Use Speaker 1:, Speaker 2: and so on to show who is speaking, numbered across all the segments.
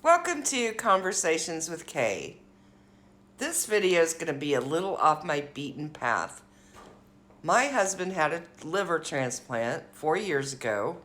Speaker 1: Welcome to Conversations with Kay. This video is going to be a little off my beaten path. My husband had a liver transplant 4 years ago,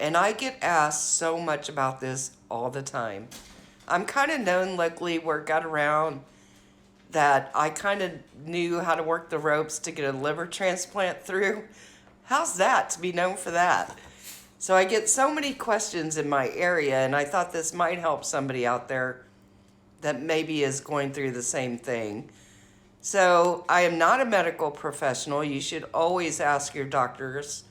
Speaker 1: and I get asked so much about this all the time. I'm kind of known locally where it got around that I kind of knew how to work the ropes to get a liver transplant through. How's that to be known for that? So I get so many questions in my area, and I thought this might help somebody out there that maybe is going through the same thing. So I am not a medical professional. You should always ask your doctors.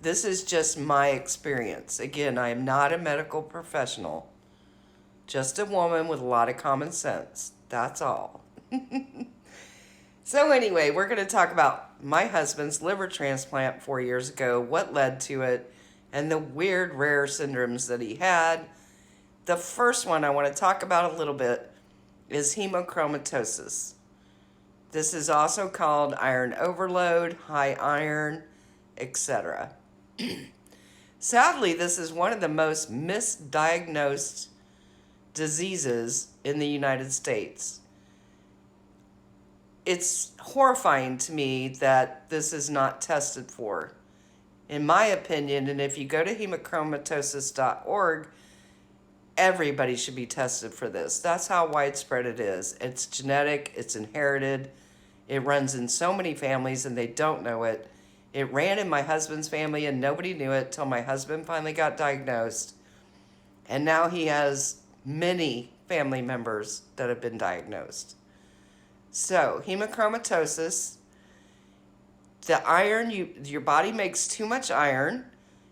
Speaker 1: This is just my experience. Again, I am not a medical professional. Just a woman with a lot of common sense. That's all. So anyway, we're going to talk about my husband's liver transplant 4 years ago, what led to it, and the weird rare syndromes that he had. The first one I want to talk about a little bit is hemochromatosis. This is also called iron overload, high iron, etc. Sadly, this is one of the most misdiagnosed diseases in the United States. It's horrifying to me that this is not tested for. In my opinion, and if you go to hemochromatosis.org, everybody should be tested for this. That's how widespread it is. It's genetic, it's inherited, it runs in so many families and they don't know it. It ran in my husband's family and nobody knew it till my husband finally got diagnosed. And now he has many family members that have been diagnosed. So, hemochromatosis, the iron, your body makes too much iron.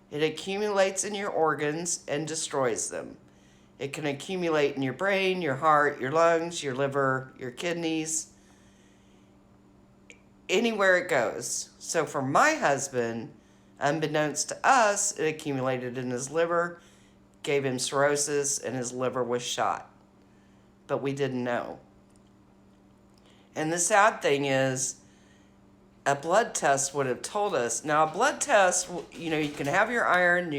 Speaker 1: It accumulates in your organs and destroys them. It can accumulate in your brain, your heart, your lungs, your liver, your kidneys, anywhere it goes. So for my husband, unbeknownst to us, it accumulated in his liver, gave him cirrhosis, and his liver was shot. But we didn't know. And the sad thing is, a blood test would have told us. Now, a blood test, you can have your iron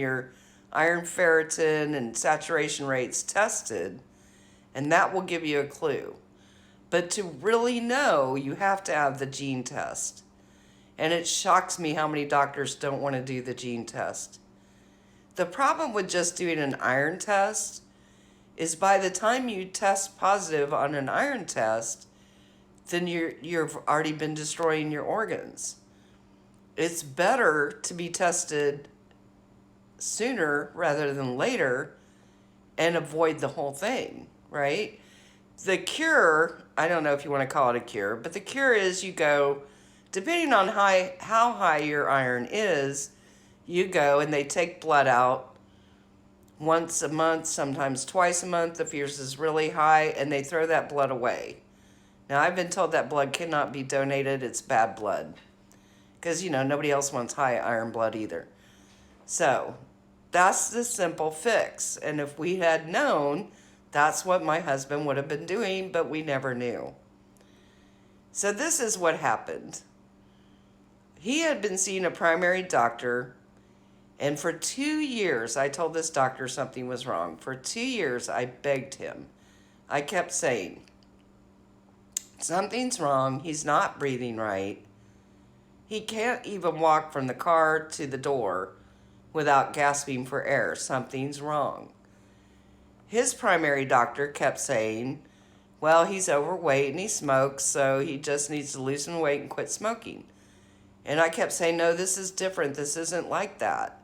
Speaker 1: ferritin, and saturation rates tested, and that will give you a clue. But to really know, you have to have the gene test. And it shocks me how many doctors don't want to do the gene test. The problem with just doing an iron test is by the time you test positive on an iron test, then you've already been destroying your organs. It's better to be tested sooner rather than later and avoid the whole thing, right? The cure, I don't know if you want to call it a cure, but the cure is you go, depending on how high your iron is, you go and they take blood out once a month, sometimes twice a month if yours is really high, and they throw that blood away. Now, I've been told that blood cannot be donated. It's bad blood. Because, nobody else wants high iron blood either. So, that's the simple fix. And if we had known, that's what my husband would have been doing, but we never knew. So, this is what happened. He had been seeing a primary doctor, and for 2 years, I told this doctor something was wrong. For 2 years, I begged him. I kept saying, something's wrong. He's not breathing right. He can't even walk from the car to the door without gasping for air. Something's wrong. His primary doctor kept saying, well, he's overweight and he smokes, so he just needs to lose some weight and quit smoking. And I kept saying, no, this is different. This isn't like that.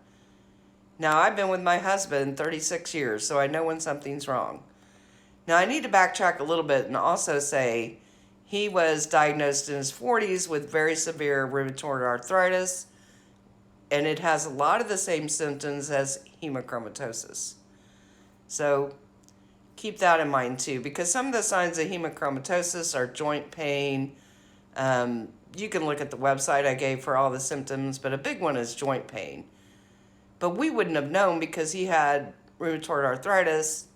Speaker 1: Now, I've been with my husband 36 years, so I know when something's wrong. Now, I need to backtrack a little bit and also say, he was diagnosed in his 40s with very severe rheumatoid arthritis, and it has a lot of the same symptoms as hemochromatosis. So keep that in mind too, because some of the signs of hemochromatosis are joint pain. You can look at the website I gave for all the symptoms, but a big one is joint pain. But we wouldn't have known because he had rheumatoid arthritis.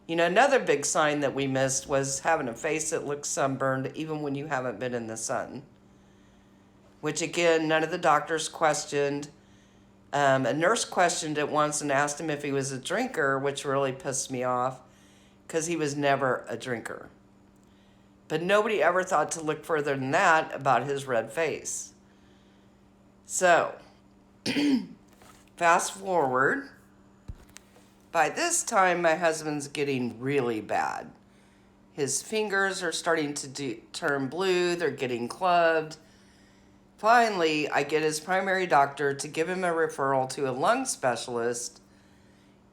Speaker 1: Another big sign that we missed was having a face that looks sunburned even when you haven't been in the sun. Which again, none of the doctors questioned. A nurse questioned it once and asked him if he was a drinker, which really pissed me off because he was never a drinker. But nobody ever thought to look further than that about his red face. So, fast forward. By this time, my husband's getting really bad. His fingers are starting to turn blue. They're getting clubbed. Finally, I get his primary doctor to give him a referral to a lung specialist,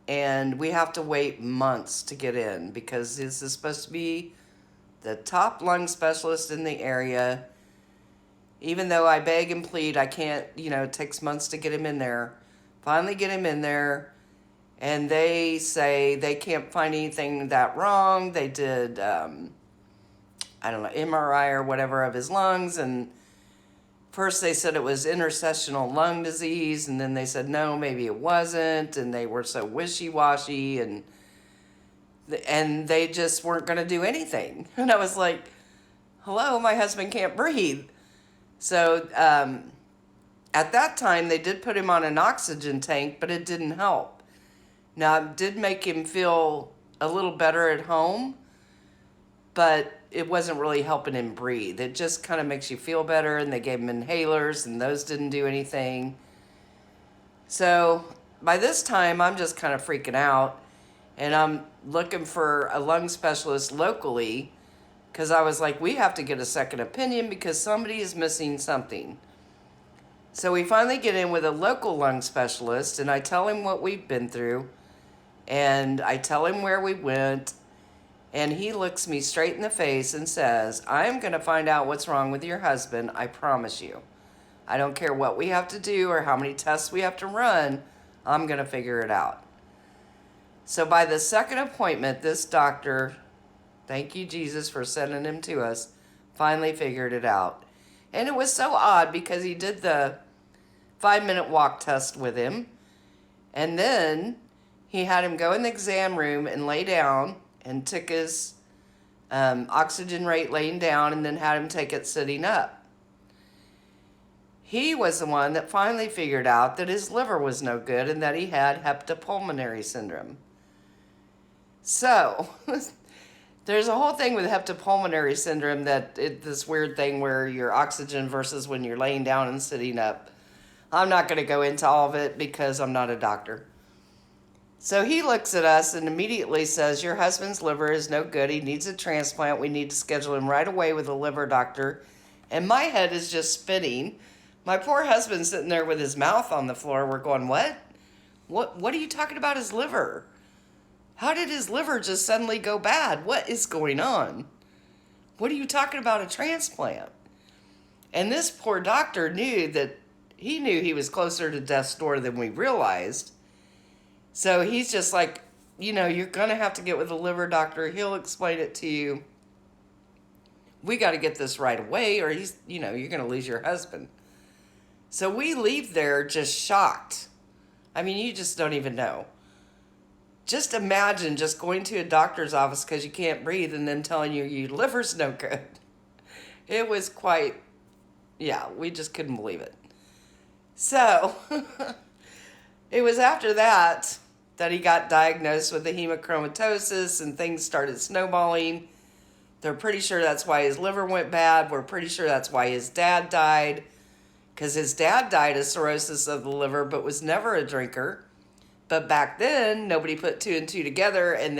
Speaker 1: and we have to wait months to get in because this is supposed to be the top lung specialist in the area. Even though I beg and plead, I can't, it takes months to get him in there. Finally get him in there, and they say they can't find anything that wrong. They did, MRI or whatever of his lungs, and first they said it was interstitial lung disease, and then they said no, maybe it wasn't, and they were so wishy-washy, and they just weren't going to do anything. And I was like, hello, my husband can't breathe. So at that time, they did put him on an oxygen tank, but it didn't help. Now, it did make him feel a little better at home, but it wasn't really helping him breathe. It just kind of makes you feel better, and they gave him inhalers, and those didn't do anything. So by this time, I'm just kind of freaking out, and I'm looking for a lung specialist locally because I was like, we have to get a second opinion because somebody is missing something. So we finally get in with a local lung specialist, and I tell him what we've been through, and I tell him where we went, and he looks me straight in the face and says, I am going to find out what's wrong with your husband, I promise you. I don't care what we have to do or how many tests we have to run, I'm going to figure it out. So by the second appointment, this doctor, thank you, Jesus, for sending him to us, finally figured it out. And it was so odd because he did the 5-minute walk test with him, and then he had him go in the exam room and lay down and took his oxygen rate laying down, and then had him take it sitting up. He was the one that finally figured out that his liver was no good and that he had hepatopulmonary syndrome. So, there's a whole thing with hepatopulmonary syndrome that this weird thing where your oxygen versus when you're laying down and sitting up. I'm not going to go into all of it because I'm not a doctor. So he looks at us and immediately says, your husband's liver is no good. He needs a transplant. We need to schedule him right away with a liver doctor. And my head is just spinning. My poor husband's sitting there with his mouth on the floor. We're going, what? What are you talking about his liver? How did his liver just suddenly go bad? What is going on? What are you talking about a transplant? And this poor doctor knew he was closer to death's door than we realized. So he's just like, you're going to have to get with a liver doctor. He'll explain it to you. We got to get this right away or you're going to lose your husband. So we leave there just shocked. I mean, you just don't even know. Just imagine just going to a doctor's office because you can't breathe and then telling you your liver's no good. It was we just couldn't believe it. So, it was after that he got diagnosed with the hemochromatosis and things started snowballing. They're pretty sure that's why his liver went bad. We're pretty sure that's why his dad died. Because his dad died of cirrhosis of the liver but was never a drinker. But back then, nobody put 2 and 2 together, and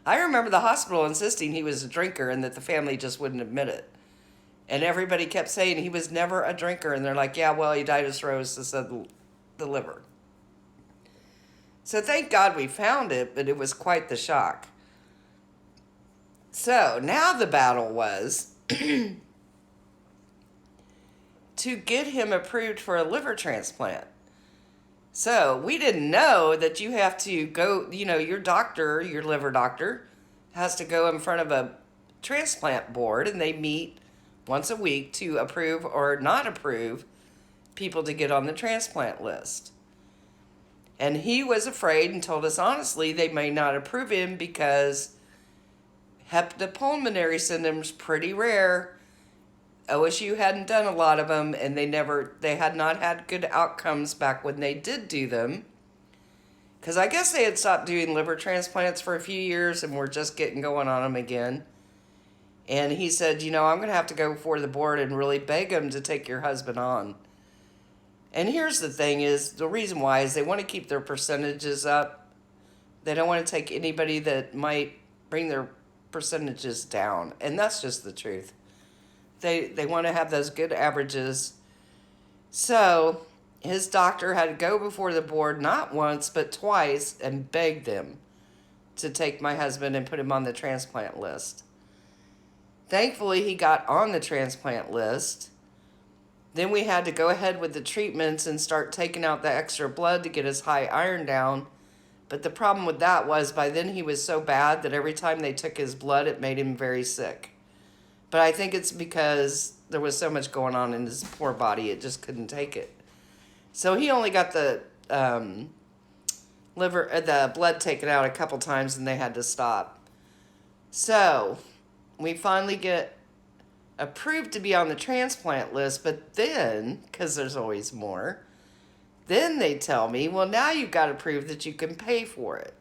Speaker 1: I remember the hospital insisting he was a drinker and that the family just wouldn't admit it. And everybody kept saying he was never a drinker, and they're like, yeah, well, he died of cirrhosis of the liver. So thank God we found it, but it was quite the shock. So now the battle was to get him approved for a liver transplant. So we didn't know that you have to go, your doctor, your liver doctor, has to go in front of a transplant board, and they meet once a week to approve or not approve people to get on the transplant list. And he was afraid and told us honestly they may not approve him because hepatopulmonary syndrome is pretty rare. OSU hadn't done a lot of them, and they had not had good outcomes back when they did do them. Because I guess they had stopped doing liver transplants for a few years and were just getting going on them again. And he said, I'm going to have to go before the board and really beg them to take your husband on. And here's the thing is, the reason why is they want to keep their percentages up. They don't want to take anybody that might bring their percentages down. And that's just the truth. They want to have those good averages. So his doctor had to go before the board not once but twice and beg them to take my husband and put him on the transplant list. Thankfully, he got on the transplant list. Then we had to go ahead with the treatments and start taking out the extra blood to get his high iron down. But the problem with that was by then he was so bad that every time they took his blood, it made him very sick. But I think it's because there was so much going on in his poor body, it just couldn't take it. So he only got the blood taken out a couple times and they had to stop. So we finally get approved to be on the transplant list, but then, because there's always more, then they tell me, well, now you've got to prove that you can pay for it.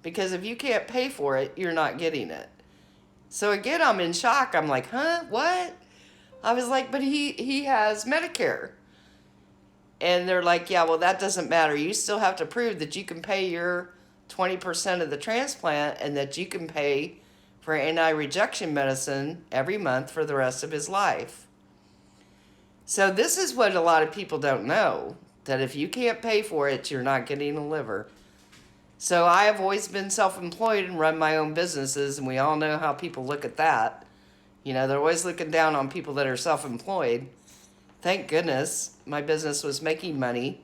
Speaker 1: Because if you can't pay for it, you're not getting it. So again, I'm in shock. I'm like, huh? What? I was like, but he has Medicare. And they're like, yeah, well, that doesn't matter. You still have to prove that you can pay your 20% of the transplant and that you can pay for anti-rejection medicine every month for the rest of his life. So this is what a lot of people don't know, that if you can't pay for it, you're not getting a liver. So I have always been self-employed and run my own businesses, and we all know how people look at that. They're always looking down on people that are self-employed. Thank goodness my business was making money.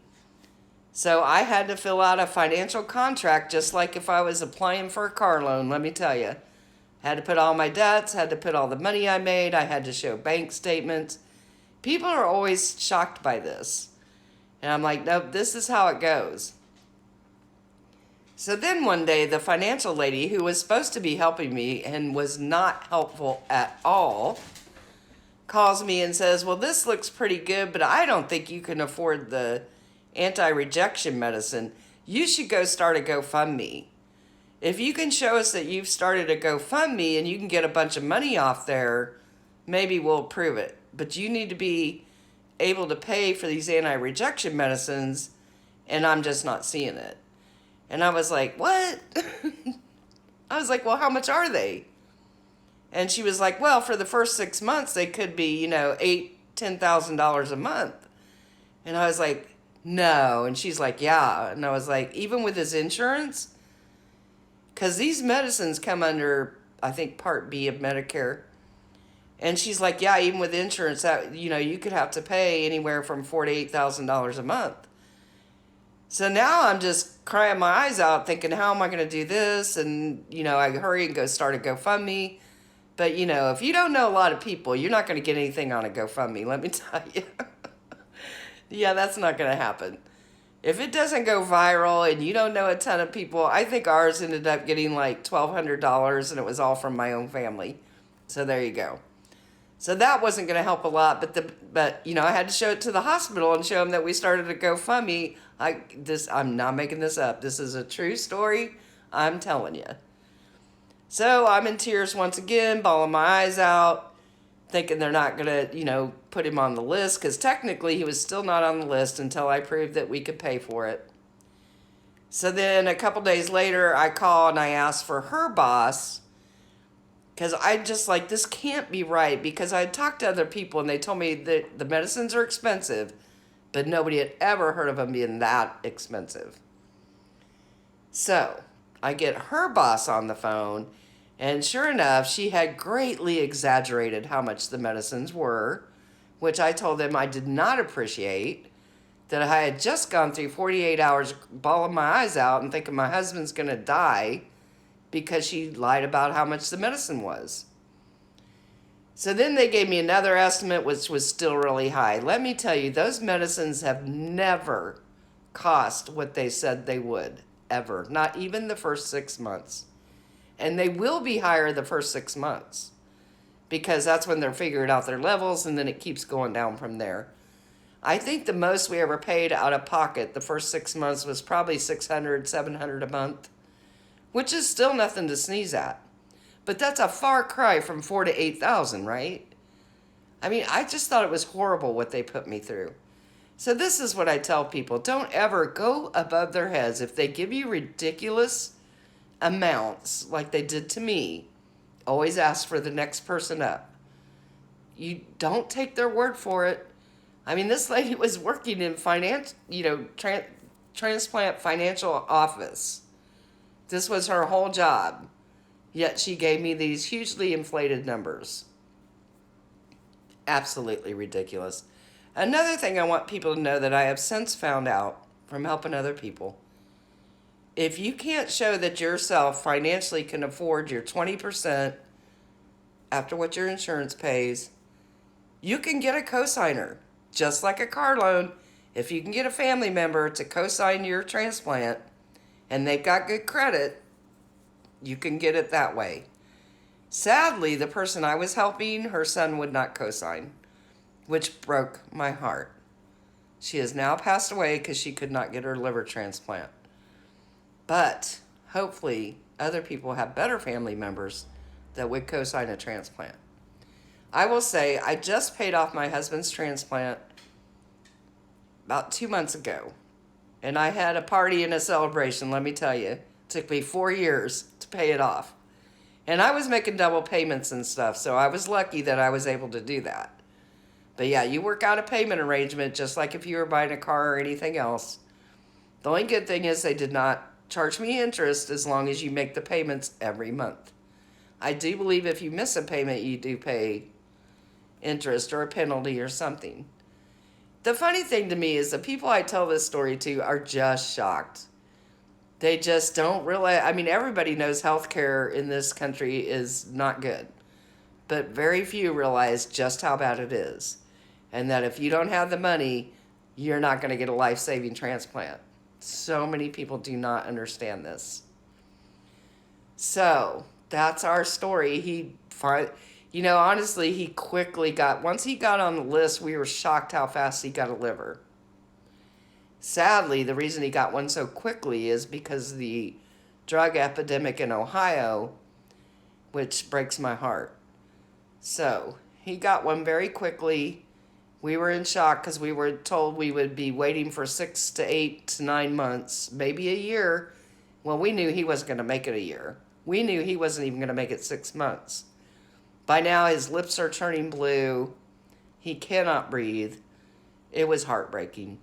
Speaker 1: So I had to fill out a financial contract just like if I was applying for a car loan, let me tell you. Had to put all my debts, had to put all the money I made, I had to show bank statements. People are always shocked by this. And I'm like, nope, this is how it goes. So then one day, the financial lady who was supposed to be helping me and was not helpful at all calls me and says, well, this looks pretty good, but I don't think you can afford the anti-rejection medicine. You should go start a GoFundMe. If you can show us that you've started a GoFundMe and you can get a bunch of money off there, maybe we'll approve it. But you need to be able to pay for these anti-rejection medicines, and I'm just not seeing it. And I was like, what? I was like, well, how much are they? And she was like, well, for the first 6 months, they could be, $8,000-$10,000 a month. And I was like, no. And she's like, yeah. And I was like, even with his insurance? Because these medicines come under, I think, Part B of Medicare. And she's like, yeah, even with insurance, that you could have to pay anywhere from $4,000 to $8,000 a month. So now I'm just crying my eyes out thinking, how am I going to do this? And, I hurry and go start a GoFundMe. But, if you don't know a lot of people, you're not going to get anything on a GoFundMe, let me tell you. Yeah, that's not going to happen. If it doesn't go viral and you don't know a ton of people, I think ours ended up getting like $1,200 and it was all from my own family. So there you go. So that wasn't going to help a lot, but I had to show it to the hospital and show them that we started a GoFundMe. I'm not making this up. This is a true story. I'm telling you. So I'm in tears once again, bawling my eyes out, thinking they're not going to, put him on the list, because technically he was still not on the list until I proved that we could pay for it. So then a couple days later, I call and I ask for her boss, because I just like, this can't be right, because I talked to other people and they told me that the medicines are expensive, but nobody had ever heard of them being that expensive. So I get her boss on the phone, and sure enough, she had greatly exaggerated how much the medicines were, which I told them I did not appreciate, that I had just gone through 48 hours bawling my eyes out and thinking my husband's going to die because she lied about how much the medicine was. So then they gave me another estimate, which was still really high. Let me tell you, those medicines have never cost what they said they would, ever. Not even the first 6 months. And they will be higher the first 6 months. because that's when they're figuring out their levels, and then it keeps going down from there. I think the most we ever paid out of pocket the first 6 months was probably 600, 700 a month, which is still nothing to sneeze at. But that's a far cry from 4 to 8,000, right? I mean, I just thought it was horrible what they put me through. So this is what I tell people. Don't ever go above their heads. If they give you ridiculous amounts like they did to me, always ask for the next person up. You don't take their word for it. I mean, this lady was working in transplant financial office. This was her whole job. Yet she gave me these hugely inflated numbers. Absolutely ridiculous. Another thing I want people to know that I have since found out from helping other people. If you can't show that yourself financially can afford your 20% after what your insurance pays, you can get a cosigner. Just like a car loan, if you can get a family member to cosign your transplant and they've got good credit, you can get it that way. Sadly, the person I was helping, her son would not cosign, which broke my heart. She has now passed away because she could not get her liver transplant. But hopefully other people have better family members that would cosign a transplant. I will say I just paid off my husband's transplant about 2 months ago. And I had a party and a celebration, let me tell you. It took me 4 years to pay it off. And I was making double payments and stuff, so I was lucky that I was able to do that. But yeah, you work out a payment arrangement just like if you were buying a car or anything else. The only good thing is they did not charge me interest as long as you make the payments every month. I do believe if you miss a payment, you do pay interest or a penalty or something. The funny thing to me is the people I tell this story to are just shocked. They just don't realize. I mean, everybody knows healthcare in this country is not good, but very few realize just how bad it is, and that if you don't have the money, you're not going to get a life-saving transplant. So many people do not understand this. So that's our story. Honestly, he quickly once he got on the list, we were shocked how fast he got a liver. Sadly, the reason he got one so quickly is because of the drug epidemic in Ohio, which breaks my heart. So he got one very quickly. We were in shock because we were told we would be waiting for 6 to 8 to 9 months, maybe a year. Well, we knew he wasn't going to make it a year. We knew he wasn't even going to make it 6 months. By now, his lips are turning blue. He cannot breathe. It was heartbreaking.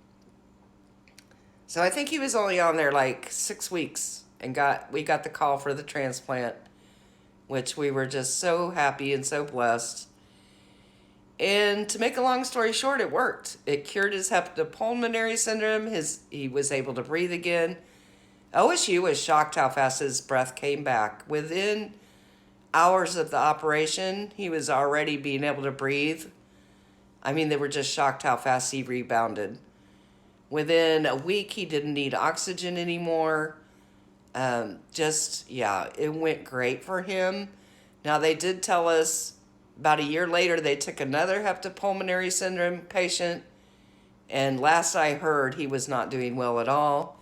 Speaker 1: So I think he was only on there like 6 weeks, and we got the call for the transplant, which we were just so happy and so blessed. And to make a long story short, it worked. It cured his hepatopulmonary syndrome. He was able to breathe again. OSU was shocked how fast his breath came back. Within hours of the operation, he was already being able to breathe. I mean, they were just shocked how fast he rebounded. Within a week, he didn't need oxygen anymore. It went great for him. Now, they did tell us about a year later, they took another hepatopulmonary syndrome patient, and last I heard, he was not doing well at all,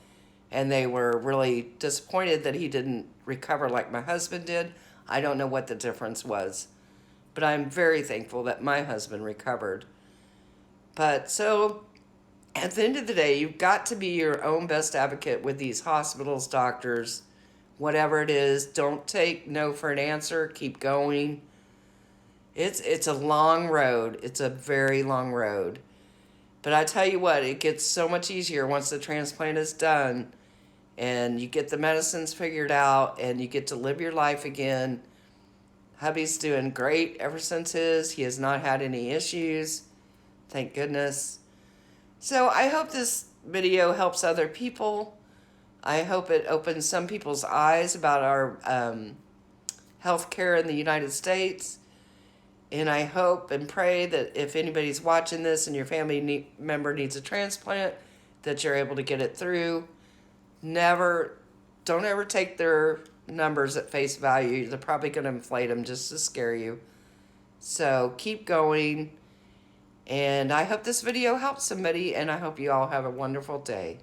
Speaker 1: and they were really disappointed that he didn't recover like my husband did. I don't know what the difference was, but I'm very thankful that my husband recovered. But so, at the end of the day, you've got to be your own best advocate with these hospitals, doctors, whatever it is. Don't take no for an answer. Keep going. It's a long road. It's a very long road. But I tell you what, it gets so much easier once the transplant is done and you get the medicines figured out and you get to live your life again. Hubby's doing great ever since he has not had any issues. Thank goodness. So I hope this video helps other people. I hope it opens some people's eyes about our healthcare in the United States. And I hope and pray that if anybody's watching this and your family member needs a transplant, that you're able to get it through. Don't ever take their numbers at face value. They're probably going to inflate them just to scare you. So keep going. And I hope this video helps somebody, and I hope you all have a wonderful day.